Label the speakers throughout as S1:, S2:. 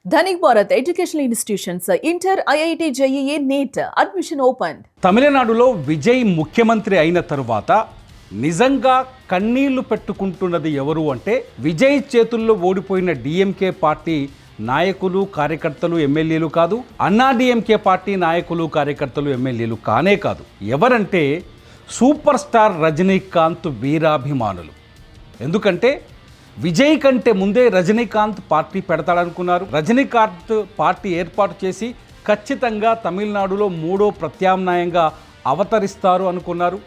S1: Dhanik Bharat educational institutions inter IIT JEE NEET admission open.
S2: తమిళనాడులో విజయ్ ముఖ్యమంత్రి అయిన తరువాత నిజంగా కన్నీళ్లు పెట్టుకుంటున్నది ఎవరు అంటే విజయ్ చేతుల్లో ఓడిపోయిన డిఎంకే పార్టీ నాయకులు కార్యకర్తలు ఎమ్మెల్యేలు కాదు, అన్నా డిఎంకే పార్టీ నాయకులు కార్యకర్తలు ఎమ్మెల్యేలు కానే కాదు. ఎవరంటే సూపర్ స్టార్ రజనీకాంత్ వీరాభిమానులు. ఎందుకంటే విజయ్ కంటే ముందే రజనీకాంత్ పార్టీ పెడతాడనుకున్నారు. రజనీకాంత్ పార్టీ ఏర్పాటు చేసి ఖచ్చితంగా తమిళనాడులో మూడో ప్రత్యామ్నాయంగా అవతరిస్తారు అనుకున్నారు.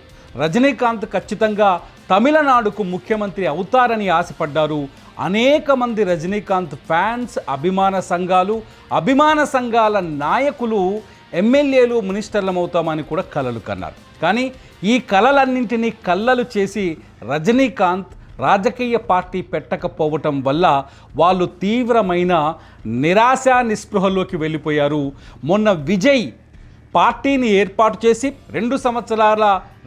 S2: రజనీకాంత్ ఖచ్చితంగా తమిళనాడుకు ముఖ్యమంత్రి అవుతారని ఆశపడ్డారు. అనేక మంది రజనీకాంత్ ఫ్యాన్స్, అభిమాన సంఘాల నాయకులు ఎమ్మెల్యేలు మినిస్టర్లమవుతామని కూడా కలలు కన్నారు. కానీ ఈ కలలన్నింటినీ కల్లలు చేసి రజనీకాంత్ రాజకీయ పార్టీ పెట్టకపోవటం వల్ల వాళ్ళు తీవ్రమైన నిరాశ నిస్పృహలోకి వెళ్ళిపోయారు. మొన్న విజయ్ పార్టీని ఏర్పాటు చేసి 2 సంవత్సరాల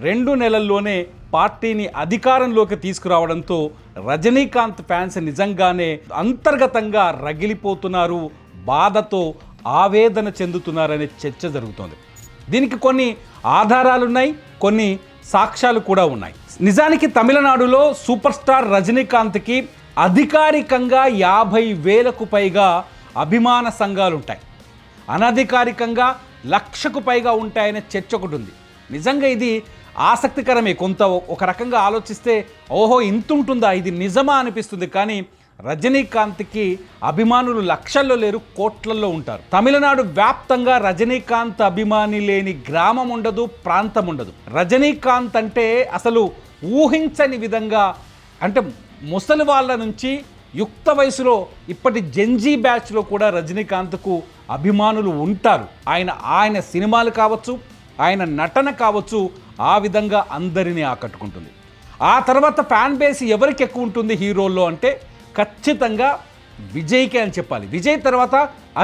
S2: 2 నెలల్లోనే పార్టీని అధికారంలోకి తీసుకురావడంతో రజనీకాంత్ ఫ్యాన్స్ నిజంగానే అంతర్గతంగా రగిలిపోతున్నారు, బాధతో ఆవేదన చెందుతున్నారనే చర్చ జరుగుతోంది. దీనికి కొన్ని ఆధారాలున్నాయి, కొన్ని సాక్ష్యాలు కూడా ఉన్నాయి. నిజానికి తమిళనాడులో సూపర్ స్టార్ రజనీకాంత్కి అధికారికంగా 50,000కు పైగా అభిమాన సంఘాలు ఉంటాయి. అనధికారికంగా 1,00,000కు పైగా ఉంటాయనే చర్చ ఒకటి ఉంది. నిజంగా ఇది ఆసక్తికరమే. కొంత ఒక రకంగా ఆలోచిస్తే ఓహో ఇంత ఉంటుందా, ఇది నిజమా అనిపిస్తుంది. కానీ రజనీకాంత్కి అభిమానులు లక్షల్లో లేరు, కోట్లల్లో ఉంటారు. తమిళనాడు వ్యాప్తంగా రజనీకాంత్ అభిమాని లేని గ్రామం ఉండదు, ప్రాంతం ఉండదు. రజనీకాంత్ అంటే అసలు ఊహించని విధంగా, అంటే ముసలి వాళ్ళ నుంచి యుక్త వయసులో ఇప్పటి జెన్జీ బ్యాచ్లో కూడా రజనీకాంత్కు అభిమానులు ఉంటారు. ఆయన సినిమాలు కావచ్చు, ఆయన నటన కావచ్చు, ఆ విధంగా అందరినీ ఆకట్టుకుంటుంది. ఆ తర్వాత ఫ్యాన్ బేస్ ఎవరికి ఎక్కువ ఉంటుంది హీరోల్లో అంటే ఖచ్చితంగా విజయ్కే అని చెప్పాలి. విజయ్ తర్వాత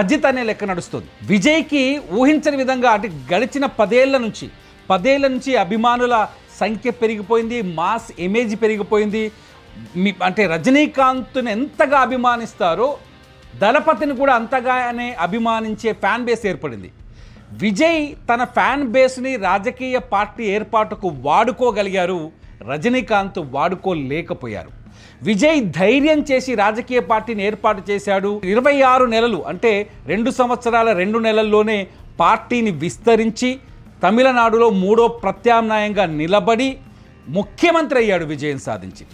S2: అజిత్ అనే లెక్క నడుస్తుంది. విజయ్కి ఊహించని విధంగా అంటే గడిచిన 10 ఏళ్ల నుంచి అభిమానుల సంఖ్య పెరిగిపోయింది, మాస్ ఇమేజ్ పెరిగిపోయింది. అంటే రజనీకాంత్ని ఎంతగా అభిమానిస్తారో దళపతిని కూడా అంతగానే అభిమానించే ఫ్యాన్ బేస్ ఏర్పడింది. విజయ్ తన ఫ్యాన్ బేస్ని రాజకీయ పార్టీ ఏర్పాటుకు వాడుకోగలిగారు, రజనీకాంత్ వాడుకోలేకపోయారు. విజయ్ ధైర్యం చేసి రాజకీయ పార్టీని ఏర్పాటు చేశాడు. 26 నెలలు అంటే 2 సంవత్సరాల 2 నెలల్లోనే పార్టీని విస్తరించి తమిళనాడులో మూడో ప్రత్యామ్నాయంగా నిలబడి ముఖ్యమంత్రి అయ్యాడు విజయం సాధించి.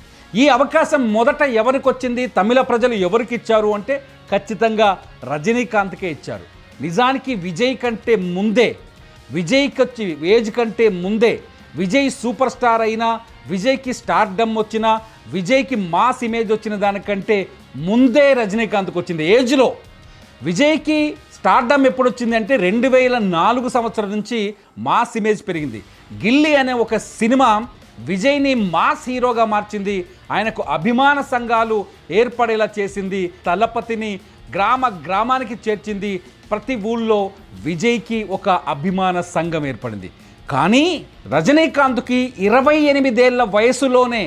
S2: ఈ అవకాశం మొదట ఎవరికి వచ్చింది, తమిళ ప్రజలు ఎవరికి ఇచ్చారు అంటే ఖచ్చితంగా రజనీకాంత్కే ఇచ్చారు. నిజానికి విజయ్ కంటే ముందే, విజయ్కి ఏజ్ కంటే ముందే విజయ్ సూపర్ స్టార్ అయినా, విజయ్కి స్టార్డమ్ వచ్చినా, విజయ్కి మాస్ ఇమేజ్ వచ్చిన దానికంటే ముందే రజనీకాంత్కి వచ్చింది. ఏజ్లో విజయ్కి స్టార్డమ్ ఎప్పుడు వచ్చింది అంటే 2004 సంవత్సరం నుంచి మాస్ ఇమేజ్ పెరిగింది. గిల్లీ అనే ఒక సినిమా విజయ్ని మాస్ హీరోగా మార్చింది, ఆయనకు అభిమాన సంఘాలు ఏర్పడేలా చేసింది, తలపతిని గ్రామానికి చేర్చింది. ప్రతి ఊళ్ళో విజయ్కి ఒక అభిమాన సంఘం ఏర్పడింది. కానీ రజనీకాంత్కి 28 ఏళ్ల వయసులోనే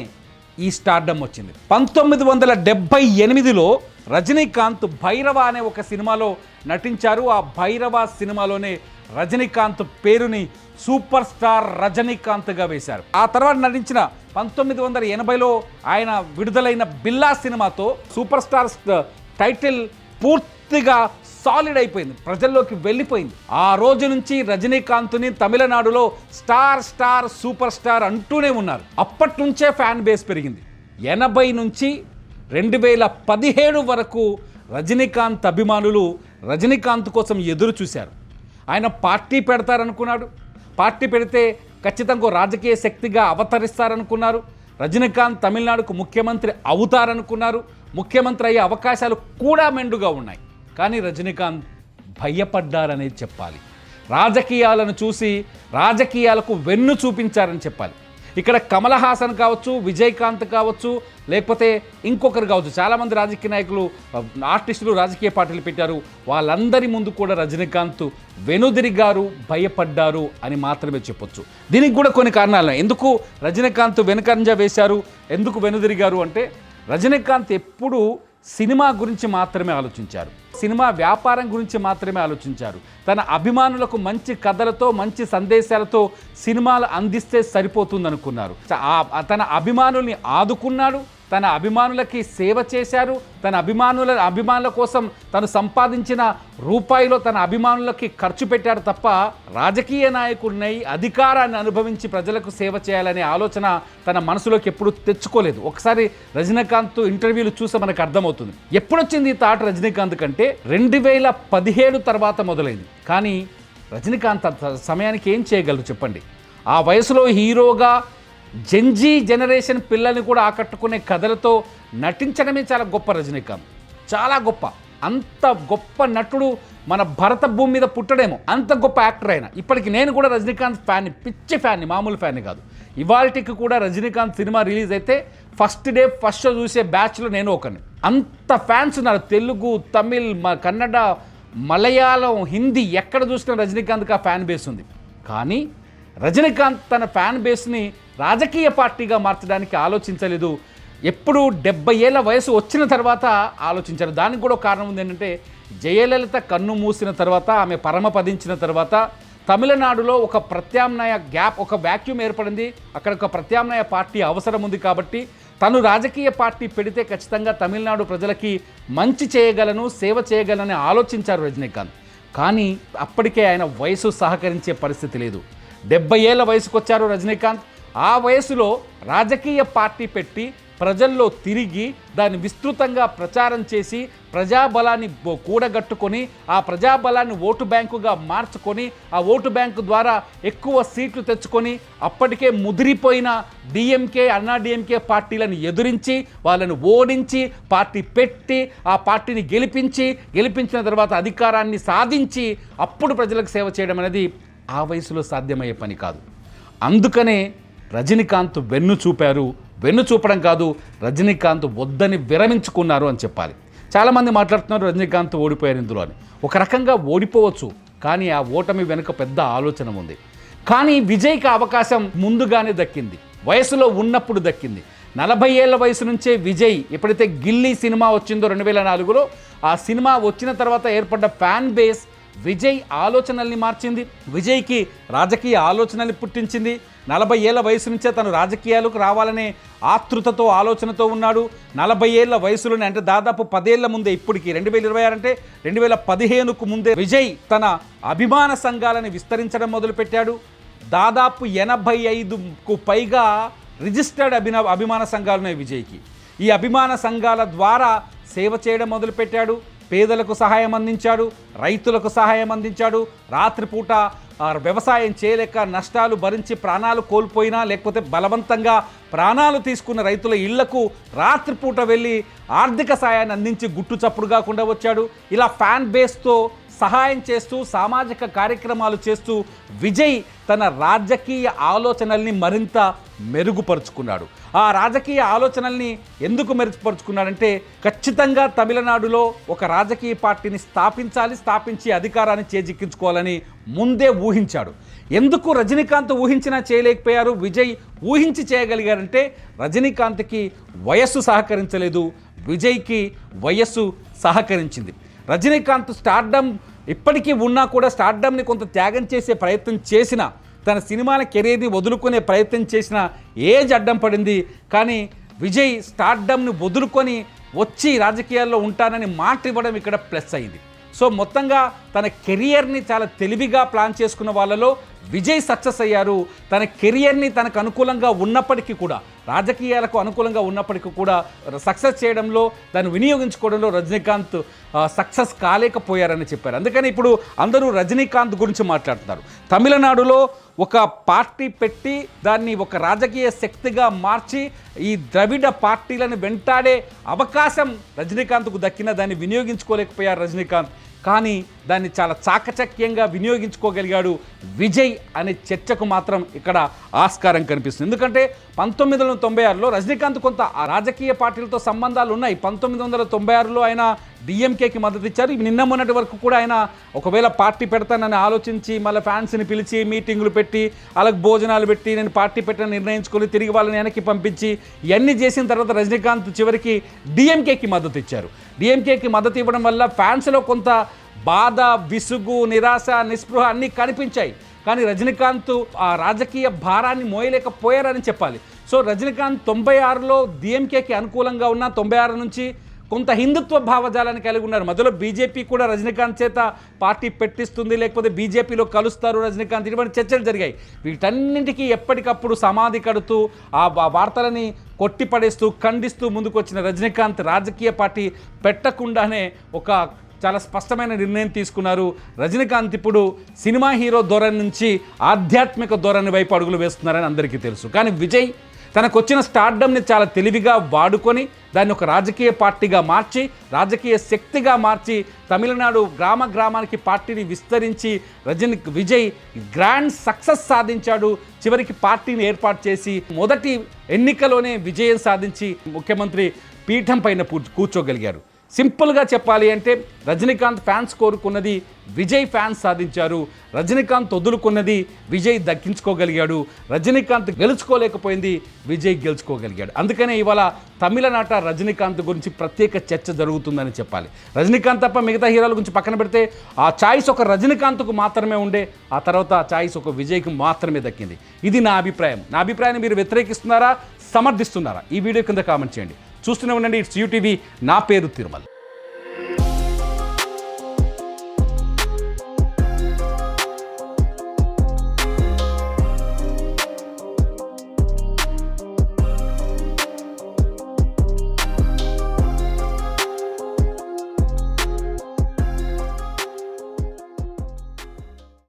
S2: ఈ స్టార్డమ్ వచ్చింది. 1978లో రజనీకాంత్ భైరవ అనే ఒక సినిమాలో నటించారు. ఆ భైరవ సినిమాలోనే రజనీకాంత్ పేరుని సూపర్ స్టార్ రజనీకాంత్గా వేశారు. ఆ తర్వాత నటించిన 1980లో ఆయన విడుదలైన బిల్లా సినిమాతో సూపర్ స్టార్ టైటిల్ పూర్తిగా సాలిడ్ అయిపోయింది, ప్రజల్లోకి వెళ్ళిపోయింది. ఆ రోజు నుంచి రజనీకాంత్ని తమిళనాడులో స్టార్ సూపర్ స్టార్ అంటూనే ఉన్నారు. అప్పటి నుంచే ఫ్యాన్ బేస్ పెరిగింది. 80 నుంచి 2017 వరకు రజనీకాంత్ అభిమానులు రజనీకాంత్ కోసం ఎదురు చూశారు. ఆయన పార్టీ పెడతారనుకున్నాడు, పార్టీ పెడితే ఖచ్చితంగా రాజకీయ శక్తిగా అవతరిస్తారనుకున్నారు. రజనీకాంత్ తమిళనాడుకు ముఖ్యమంత్రి అవుతారనుకున్నారు. ముఖ్యమంత్రి అయ్యే అవకాశాలు కూడా మెండుగా ఉన్నాయి. కానీ రజనీకాంత్ భయపడ్డారనేది చెప్పాలి. రాజకీయాలను చూసి రాజకీయాలకు వెన్ను చూపించారని చెప్పాలి. ఇక్కడ కమల్ హాసన్ కావచ్చు, విజయకాంత్ కావచ్చు, లేకపోతే ఇంకొకరు కావచ్చు, చాలామంది రాజకీయ నాయకులు, ఆర్టిస్టులు రాజకీయ పార్టీలు పెట్టారు. వాళ్ళందరి ముందు కూడా రజనీకాంత్ వెనుదిరిగారు, భయపడ్డారు అని మాత్రమే చెప్పొచ్చు. దీనికి కూడా కొన్ని కారణాలు. ఎందుకు రజనీకాంత్ వెనుకంజ వేశారు, ఎందుకు వెనుదిరిగారు అంటే రజనీకాంత్ ఎప్పుడూ సినిమా గురించి మాత్రమే ఆలోచించారు, సినిమా వ్యాపారం గురించి మాత్రమే ఆలోచించారు. తన అభిమానులకు మంచి కథలతో మంచి సందేశాలతో సినిమాలు అందిస్తే సరిపోతుందనుకున్నారు. తన అభిమానుల్ని ఆదుకున్నాడు, తన అభిమానులకి సేవ చేశారు, తన అభిమానుల కోసం తను సంపాదించిన రూపాయిలో తన అభిమానులకి ఖర్చు పెట్టాడు తప్ప రాజకీయ నాయకుడినై అధికారాన్ని అనుభవించి ప్రజలకు సేవ చేయాలనే ఆలోచన తన మనసులోకి ఎప్పుడు తెచ్చుకోలేదు. ఒకసారి రజనీకాంత్ ఇంటర్వ్యూలు చూస్తే మనకు అర్థమవుతుంది. ఎప్పుడొచ్చింది ఈ థాట్ రజనీకాంత్ కంటే 2017 తర్వాత మొదలైంది. కానీ రజనీకాంత్ సమయానికి ఏం చేయగలరు చెప్పండి? ఆ వయసులో హీరోగా జెన్జీ జనరేషన్ పిల్లల్ని కూడా ఆకట్టుకునే కథలతో నటించడమే చాలా గొప్ప. రజనీకాంత్ చాలా గొప్ప. అంత గొప్ప నటుడు మన భరత భూమి మీద పుట్టడేమో, అంత గొప్ప యాక్టర్ అయినా. ఇప్పటికి నేను కూడా రజనీకాంత్ ఫ్యాన్ని, పిచ్చి ఫ్యాన్ని, మామూలు ఫ్యాన్ని కాదు. ఇవాళకి కూడా రజనీకాంత్ సినిమా రిలీజ్ అయితే ఫస్ట్ డే ఫస్ట్ షో చూసే బ్యాచ్లో నేను ఒకని. అంత ఫ్యాన్స్ ఉన్నారు. తెలుగు, తమిళ్, కన్నడ, మలయాళం, హిందీ ఎక్కడ చూసినా రజనీకాంత్కి ఆ ఫ్యాన్ బేస్ ఉంది. కానీ రజనీకాంత్ తన ఫ్యాన్ బేస్ని రాజకీయ పార్టీగా మార్చడానికి ఆలోచించలేదు. ఎప్పుడు 70 ఏళ్ల వయసు వచ్చిన తర్వాత ఆలోచించారు. దానికి కూడా కారణం ఉంది ఏంటంటే, జయలలిత కన్ను మూసిన తర్వాత, ఆమె పరమపదించిన తర్వాత తమిళనాడులో ఒక ప్రత్యామ్నాయ గ్యాప్, ఒక వ్యాక్యూమ్ ఏర్పడింది. అక్కడ ఒక ప్రత్యామ్నాయ పార్టీ అవసరం ఉంది. కాబట్టి తను రాజకీయ పార్టీ పెడితే ఖచ్చితంగా తమిళనాడు ప్రజలకి మంచి చేయగలను, సేవ చేయగలనని ఆలోచించారు రజనీకాంత్. కానీ అప్పటికే ఆయన వయసు సహకరించే పరిస్థితి లేదు. 70 ఏళ్ల వయసుకు వచ్చారు రజనీకాంత్. ఆ వయసులో రాజకీయ పార్టీ పెట్టి ప్రజల్లో తిరిగి దాన్ని విస్తృతంగా ప్రచారం చేసి ప్రజాబలాన్ని కూడగట్టుకొని ఆ ప్రజాబలాన్ని ఓటు బ్యాంకుగా మార్చుకొని ఆ ఓటు బ్యాంకు ద్వారా ఎక్కువ సీట్లు తెచ్చుకొని అప్పటికే ముదిరిపోయిన డిఎంకే, అన్నా డిఎంకే పార్టీలను ఎదురించి వాళ్ళని ఓడించి పార్టీ పెట్టి ఆ పార్టీని గెలిపించిన తర్వాత అధికారాన్ని సాధించి అప్పుడు ప్రజలకు సేవ చేయడం అనేది ఆ వయసులో సాధ్యమయ్యే పని కాదు. అందుకనే రజనీకాంత్ వెన్ను చూపడం కాదు, రజనీకాంత్ వద్దని విరమించుకున్నారు అని చెప్పాలి. చాలామంది మాట్లాడుతున్నారు రజనీకాంత్ ఓడిపోయారు ఇందులో అని. ఒక రకంగా ఓడిపోవచ్చు, కానీ ఆ ఓటమి వెనుక పెద్ద ఆలోచన ఉంది. కానీ విజయ్కి అవకాశం ముందుగానే దక్కింది, వయసులో ఉన్నప్పుడు దక్కింది. 40 ఏళ్ల వయసు నుంచే విజయ్, ఎప్పుడైతే గిల్లీ సినిమా వచ్చిందో 2004లో, ఆ సినిమా వచ్చిన తర్వాత ఏర్పడ్డ ఫ్యాన్ బేస్ విజయ్ ఆలోచనల్ని మార్చింది, విజయ్కి రాజకీయ ఆలోచనల్ని పుట్టించింది. 40 ఏళ్ల వయసు నుంచే తను రాజకీయాలకు రావాలనే ఆతృతతో, ఆలోచనతో ఉన్నాడు. 40 ఏళ్ల వయసులోనే, అంటే దాదాపు 10 ఏళ్ల ముందే, ఇప్పటికి 2026 అంటే 2015కు ముందే విజయ్ తన అభిమాన సంఘాలను విస్తరించడం మొదలుపెట్టాడు. దాదాపు 85కు పైగా రిజిస్టర్డ్ అభిమాన సంఘాలు ఉన్నాయి విజయ్కి. ఈ అభిమాన సంఘాల ద్వారా సేవ చేయడం మొదలుపెట్టాడు. పేదలకు సహాయం అందించాడు, రైతులకు సహాయం అందించాడు. రాత్రిపూట వ్యవసాయం చేయలేక నష్టాలు భరించి ప్రాణాలు కోల్పోయినా, లేకపోతే బలవంతంగా ప్రాణాలు తీసుకున్న రైతుల ఇళ్లకు రాత్రిపూట వెళ్ళి ఆర్థిక సహాయాన్ని అందించి గుట్టు చప్పుడు కాకుండా వచ్చాడు. ఇలా ఫ్యాన్ బేస్తో సహాయం చేస్తూ సామాజిక కార్యక్రమాలు చేస్తూ విజయ్ తన రాజకీయ ఆలోచనల్ని మరింత మెరుగుపరుచుకున్నాడు. ఆ రాజకీయ ఆలోచనల్ని ఎందుకు మెరుగుపరుచుకున్నాడంటే, ఖచ్చితంగా తమిళనాడులో ఒక రాజకీయ పార్టీని స్థాపించి అధికారాన్ని చేజిక్కించుకోవాలని ముందే ఊహించాడు. ఎందుకు రజనీకాంత్ ఊహించినా చేయలేకపోయారు, విజయ్ ఊహించి చేయగలిగారంటే, రజనీకాంత్కి వయస్సు సహకరించలేదు, విజయ్కి వయస్సు సహకరించింది. రజనీకాంత్ స్టార్డమ్ ఇప్పటికీ ఉన్నా కూడా స్టార్డమ్ని కొంత త్యాగం చేసే ప్రయత్నం చేసిన, తన సినిమాల కెరీర్ని వదులుకునే ప్రయత్నం చేసిన ఏజ్ అడ్డం పడింది. కానీ విజయ్ స్టార్డమ్ని వదులుకొని వచ్చి రాజకీయాల్లో ఉంటానని మాట ఇవ్వడం ఇక్కడ ప్లస్ అయింది. సో మొత్తంగా తన కెరియర్ని చాలా తెలివిగా ప్లాన్ చేసుకున్న వాళ్ళలో విజయ్ సక్సెస్ అయ్యారు. తన కెరియర్ని తనకు అనుకూలంగా ఉన్నప్పటికీ కూడా, రాజకీయాలకు అనుకూలంగా ఉన్నప్పటికీ కూడా సక్సెస్ చేయడంలో, దాన్ని వినియోగించుకోవడంలో రజనీకాంత్ సక్సెస్ కాలేకపోయారని చెప్పారు. అందుకని ఇప్పుడు అందరూ రజనీకాంత్ గురించి మాట్లాడుతున్నారు. తమిళనాడులో ఒక పార్టీ పెట్టి దాన్ని ఒక రాజకీయ శక్తిగా మార్చి ఈ ద్రవిడ పార్టీలను వెంటాడే అవకాశం రజనీకాంత్కు దక్కిన, దాన్ని వినియోగించుకోలేకపోయారు రజనీకాంత్. కానీ దాన్ని చాలా చాకచక్యంగా వినియోగించుకోగలిగాడు విజయ్ అనే చర్చకు మాత్రం ఇక్కడ ఆస్కారం కనిపిస్తుంది. ఎందుకంటే 1996లో రజనీకాంత్ కొంత రాజకీయ పార్టీలతో సంబంధాలు ఉన్నాయి. 1996లో ఆయన డిఎంకేకి మద్దతు ఇచ్చారు. నిన్న మొన్నటి వరకు కూడా ఆయన ఒకవేళ పార్టీ పెడతానని ఆలోచించి మళ్ళీ ఫ్యాన్స్ని పిలిచి మీటింగులు పెట్టి అలాగే భోజనాలు పెట్టి నేను పార్టీ పెట్టని నిర్ణయించుకొని తిరిగి వాళ్ళని వెనక్కి పంపించి ఇవన్నీ చేసిన తర్వాత రజనీకాంత్ చివరికి డిఎంకేకి మద్దతు ఇచ్చారు. డిఎంకేకి మద్దతు ఇవ్వడం వల్ల ఫ్యాన్స్లో కొంత బాధ, విసుగు, నిరాశ, నిస్పృహ అన్నీ కనిపించాయి. కానీ రజనీకాంత్ ఆ రాజకీయ భారాన్ని మోయలేకపోయారని చెప్పాలి. సో రజనీకాంత్ 96లో డిఎంకేకి అనుకూలంగా ఉన్న 96 నుంచి కొంత హిందుత్వ భావజాలాన్ని కలిగి ఉన్నారు. మధ్యలో బీజేపీ కూడా రజనీకాంత్ చేత పార్టీ పెట్టిస్తుంది, లేకపోతే బీజేపీలో కలుస్తారు రజనీకాంత్, ఇటువంటి చర్చలు జరిగాయి. వీటన్నింటికీ ఎప్పటికప్పుడు సమాధి కడుతూ ఆ వార్తలని కొట్టిపడేస్తూ ఖండిస్తూ ముందుకు వచ్చిన రజనీకాంత్ రాజకీయ పార్టీ పెట్టకుండానే ఒక చాలా స్పష్టమైన నిర్ణయం తీసుకున్నారు. రజనీకాంత్ ఇప్పుడు సినిమా హీరో ధోరణి నుంచి ఆధ్యాత్మిక ధోరణి వైపు అడుగులు వేస్తున్నారని అందరికీ తెలుసు. కానీ విజయ్ తనకు వచ్చిన స్టార్డమ్ని చాలా తెలివిగా వాడుకొని దాన్ని ఒక రాజకీయ పార్టీగా మార్చి, రాజకీయ శక్తిగా మార్చి, తమిళనాడు గ్రామ గ్రామానికి పార్టీని విస్తరించి విజయ్ గ్రాండ్ సక్సెస్ సాధించాడు. చివరికి పార్టీని ఏర్పాటు చేసి మొదటి ఎన్నికలోనే విజయం సాధించి ముఖ్యమంత్రి పీఠం పైన కూర్చోగలిగారు. సింపుల్గా చెప్పాలి అంటే రజనీకాంత్ ఫ్యాన్స్ కోరుకున్నది విజయ్ ఫ్యాన్స్ సాధించారు. రజనీకాంత్ వదులుకున్నది విజయ్ దక్కించుకోగలిగాడు. రజనీకాంత్ గెలుచుకోలేకపోయింది, విజయ్ గెలుచుకోగలిగాడు. అందుకనే ఇవాళ తమిళనాట రజనీకాంత్ గురించి ప్రత్యేక చర్చ జరుగుతుందని చెప్పాలి. రజనీకాంత్ తప్ప మిగతా హీరోల గురించి పక్కన పెడితే ఆ ఛాయిస్ ఒక రజనీకాంత్కు మాత్రమే ఉండే, ఆ తర్వాత ఆ ఛాయిస్ ఒక విజయ్కి మాత్రమే దక్కింది. ఇది నా అభిప్రాయం. నా అభిప్రాయాన్ని మీరు వ్యతిరేకిస్తున్నారా, సమర్థిస్తున్నారా? ఈ వీడియో కింద కామెంట్ చేయండి. చూస్తూనే ఉండండి, ఇట్స్ యూటీవీ. నా పేరు తిరుమల.